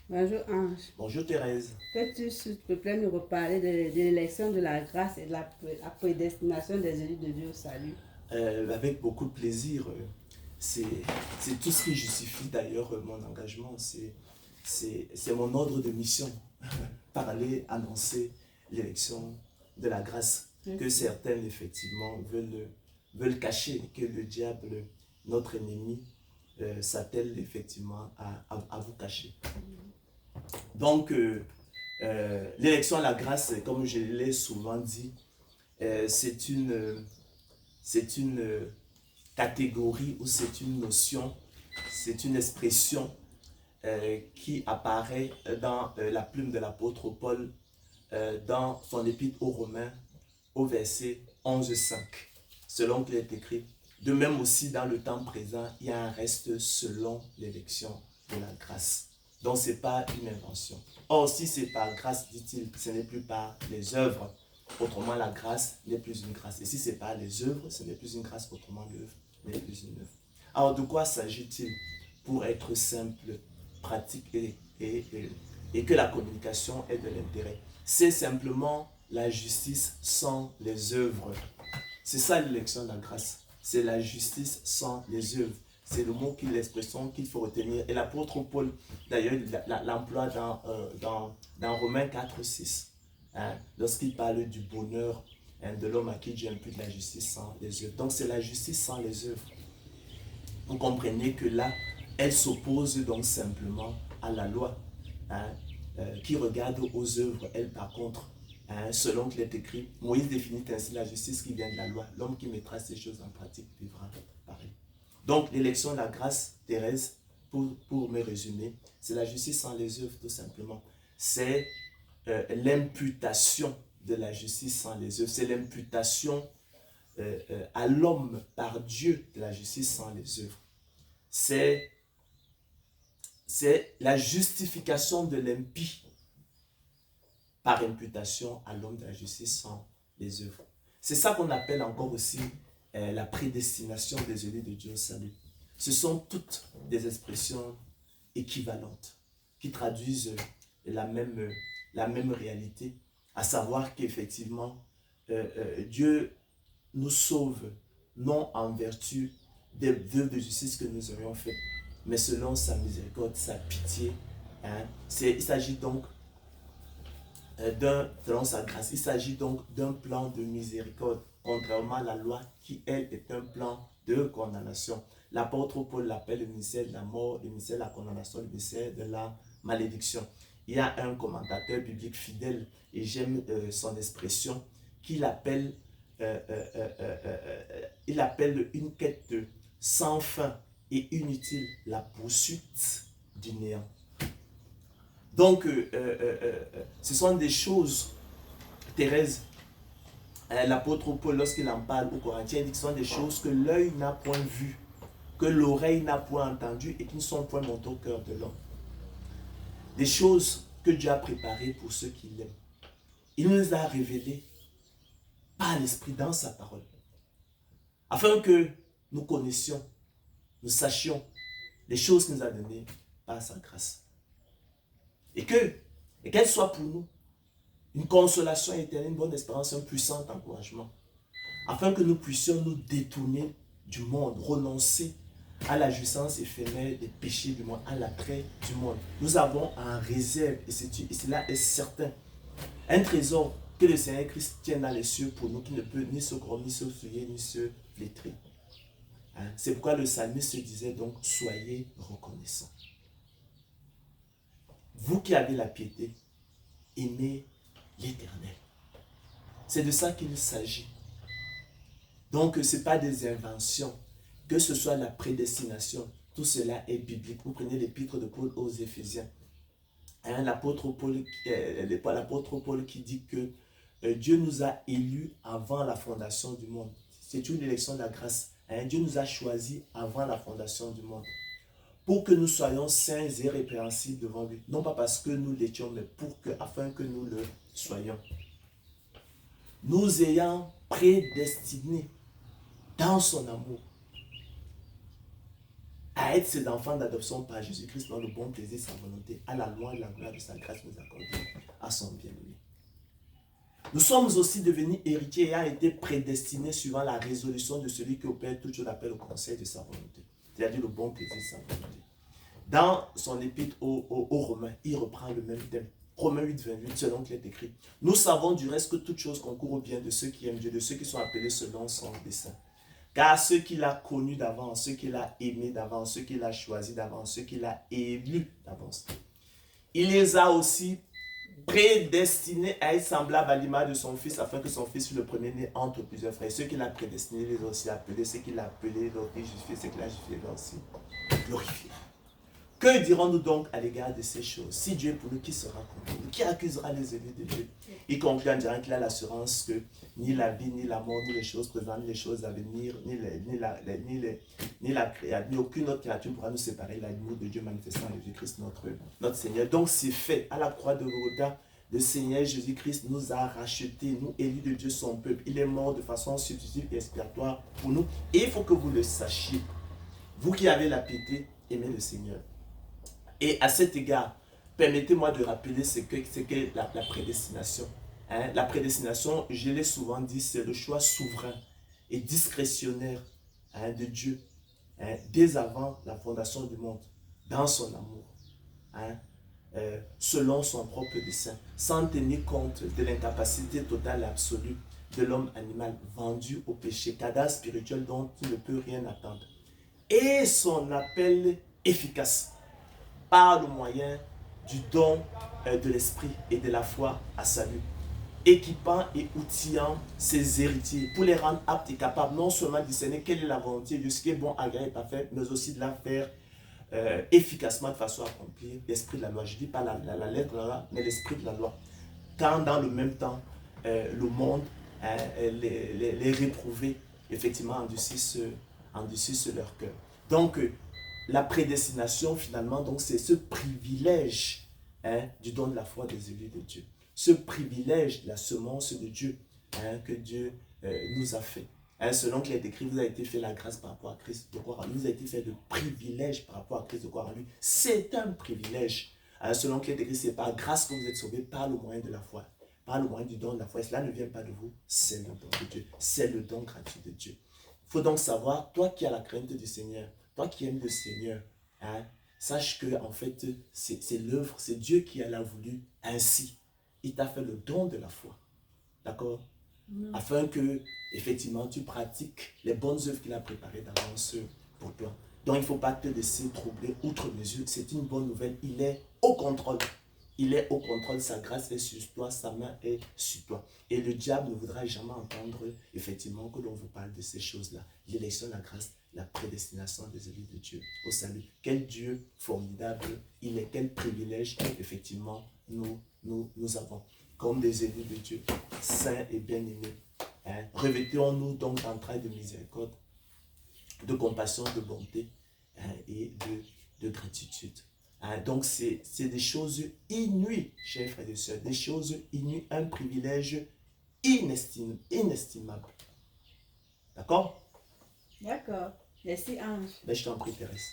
Bonjour Ange. Bonjour Thérèse. Peux-tu s'il te plaît nous reparler de l'élection de la grâce et de la prédestination des élus de Dieu au salut? Avec beaucoup de plaisir. C'est c'est tout ce qui justifie d'ailleurs mon engagement. C'est mon ordre de mission. Parler, annoncer l'élection de la grâce que certains effectivement veulent cacher, que le diable, notre ennemi, s'attelle effectivement à vous cacher. Donc, l'élection à la grâce, comme je l'ai souvent dit, c'est une catégorie ou c'est une notion, c'est une expression qui apparaît dans la plume de l'apôtre Paul dans son épître aux Romains au verset 11,5, selon qu'il est écrit. De même aussi dans le temps présent, il y a un reste selon l'élection de la grâce. Donc ce n'est pas une invention. Or, si c'est par grâce, dit-il, ce n'est plus par les œuvres. Autrement, la grâce n'est plus une grâce. Et si ce n'est pas les œuvres, ce n'est plus une grâce. Autrement, l'œuvre n'est plus une œuvre. Alors, de quoi s'agit-il pour être simple, pratique et que la communication ait de l'intérêt? C'est simplement la justice sans les œuvres. C'est ça l'élection de la grâce. C'est la justice sans les œuvres. C'est le mot, l'expression qu'il faut retenir. Et l'apôtre Paul, d'ailleurs, l'emploie dans Romains 4, 6. Hein, lorsqu'il parle du bonheur de l'homme à qui Dieu impute la justice sans les œuvres. Donc c'est la justice sans les œuvres. Vous comprenez que là, elle s'oppose donc simplement à la loi, hein, qui regarde aux œuvres. Elle, par contre, hein, selon qu'il est écrit, Moïse définit ainsi la justice qui vient de la loi. L'homme qui mettra ces choses en pratique vivra pareil. Donc, l'élection de la grâce, Thérèse, pour me résumer, c'est la justice sans les œuvres, tout simplement. C'est l'imputation de la justice sans les œuvres. C'est l'imputation à l'homme par Dieu de la justice sans les œuvres. C'est la justification de l'impie par imputation à l'homme de la justice sans les œuvres. C'est ça qu'on appelle encore aussi la prédestination des élus de Dieu au salut. Ce sont toutes des expressions équivalentes qui traduisent la même réalité, à savoir qu'effectivement, Dieu nous sauve non en vertu des œuvres de justice que nous aurions faites, mais selon sa miséricorde, sa pitié. Hein. Il s'agit donc selon sa grâce, il s'agit donc d'un plan de miséricorde, contrairement à la loi qui, elle, est un plan de condamnation. L'apôtre Paul l'appelle le ministère de la mort, le ministère de la condamnation, le ministère de la malédiction. Il y a un commentateur biblique fidèle, et j'aime son expression, qu'il appelle, il appelle une quête sans fin et inutile la poursuite du néant. Donc, ce sont des choses, Thérèse, l'apôtre Paul, lorsqu'il en parle aux Corinthiens, il dit que ce sont des choses que l'œil n'a point vues, que l'oreille n'a point entendues et qui ne sont point montées au cœur de l'homme. Des choses que Dieu a préparées pour ceux qui l'aiment. Il nous a révélées par l'Esprit dans sa parole, afin que nous connaissions, nous sachions les choses qu'il nous a données par sa grâce. Et qu'elle soit pour nous une consolation éternelle, une bonne espérance, un puissant encouragement, afin que nous puissions nous détourner du monde, renoncer à la jouissance éphémère des péchés du monde, à l'attrait du monde. Nous avons en réserve, et cela est certain, un trésor que le Seigneur Christ tient dans les cieux pour nous, qui ne peut ni se corrompre, ni se souiller, ni se flétrir. Hein? C'est pourquoi le psalmiste se disait donc, soyez reconnaissants. Vous qui avez la piété, aimez l'Éternel. C'est de ça qu'il s'agit. Donc, ce n'est pas des inventions, que ce soit la prédestination, tout cela est biblique. Vous prenez l'épître de Paul aux Éphésiens. Hein, l'apôtre Paul qui dit que Dieu nous a élus avant la fondation du monde. C'est une élection de la grâce. Hein, Dieu nous a choisis avant la fondation du monde, pour que nous soyons saints et irrépréhensibles devant lui. Non pas parce que nous l'étions, mais afin que nous le soyons. Nous ayant prédestinés dans son amour à être ses enfants d'adoption par Jésus-Christ dans le bon plaisir de sa volonté, à la loi et la gloire de sa grâce nous accordée à son bien-aimé. Nous sommes aussi devenus héritiers ayant été prédestinés suivant la résolution de celui qui opère toutes choses appelle au conseil de sa volonté, c'est-à-dire le bon plaisir de sa volonté. Dans son épître aux Romains, il reprend le même thème. Romains 8, 28, selon qu'il est écrit. Nous savons du reste que toute chose concourt au bien de ceux qui aiment Dieu, de ceux qui sont appelés selon son dessein. Car ceux qu'il a connus d'avance, ceux qu'il a aimés d'avance, ceux qu'il a choisis d'avance, ceux qu'il a élus d'avance, il les a aussi prédestinés à être semblables à l'image de son Fils, afin que son Fils fût le premier-né entre plusieurs frères. Ceux qu'il a prédestinés, les a aussi appelés. Ceux qu'il a appelés, les a aussi justifiés. Ceux qu'il a justifiés, les a aussi glorifiés. Que dirons-nous donc à l'égard de ces choses? Si Dieu est pour nous, qui sera contre nous? Qui accusera les élus de Dieu? Il conclut en disant qu'il a l'assurance que ni la vie, ni la mort, ni les choses présentes, ni les choses à venir, ni aucune autre créature pourra nous séparer de l'amour de Dieu manifestant en Jésus-Christ notre Seigneur. Donc c'est fait à la croix de Golgotha. Le Seigneur Jésus-Christ nous a rachetés, nous élus de Dieu son peuple. Il est mort de façon substitutive et expiatoire pour nous. Et il faut que vous le sachiez. Vous qui avez la piété, aimez le Seigneur. Et à cet égard, permettez-moi de rappeler ce qu'est la prédestination. La prédestination, je l'ai souvent dit, c'est le choix souverain et discrétionnaire de Dieu dès avant la fondation du monde, dans son amour, selon son propre dessein, sans tenir compte de l'incapacité totale et absolue de l'homme animal vendu au péché, cadavre spirituel dont il ne peut rien attendre. Et son appel efficace par le moyen du don de l'esprit et de la foi à salut, équipant et outillant ses héritiers pour les rendre aptes et capables non seulement de discerner quelle est la volonté de Dieu, ce qui est bon, agréable et parfait, mais aussi de la faire efficacement de façon à accomplir l'esprit de la loi. Je ne dis pas la lettre de la loi, mais l'esprit de la loi. Quand dans le même temps, le monde, les réprouvés, effectivement, endurcissent leur cœur. Donc, la prédestination, finalement, donc c'est ce privilège du don de la foi des élus de Dieu. Ce privilège de la semence de Dieu que Dieu nous a fait. Selon qu'il est écrit, vous avez été fait la grâce par rapport à Christ de croire en lui. Vous avez été fait le privilège par rapport à Christ de croire en lui. C'est un privilège. Selon qu'il est écrit, c'est par grâce que vous êtes sauvés par le moyen de la foi. Par le moyen du don de la foi. Et cela ne vient pas de vous, c'est le don de Dieu. C'est le don gratuit de Dieu. Il faut donc savoir, toi qui as la crainte du Seigneur, toi qui aimes le Seigneur, sache que en fait, c'est l'œuvre, c'est Dieu qui l'a voulu ainsi. Il t'a fait le don de la foi. D'accord? Afin que, effectivement, tu pratiques les bonnes œuvres qu'il a préparées d'avance pour toi. Donc, il ne faut pas te laisser troubler outre mesure. C'est une bonne nouvelle. Il est au contrôle. Il est au contrôle. Sa grâce est sur toi. Sa main est sur toi. Et le diable ne voudra jamais entendre, effectivement, que l'on vous parle de ces choses-là. L'élection, la grâce, la prédestination des élus de Dieu au salut. Quel Dieu formidable il est. Quel privilège, effectivement, nous avons. Comme des élus de Dieu, saints et bien-aimés. Revêtons-nous donc d'entrailles de miséricorde, de compassion, de bonté et de gratitude. Donc c'est des choses inouïes, chers frères et sœurs, des choses inouïes, un privilège inestimable. D'accord? D'accord. Merci Ange. Ben, je t'en prie, Thérèse.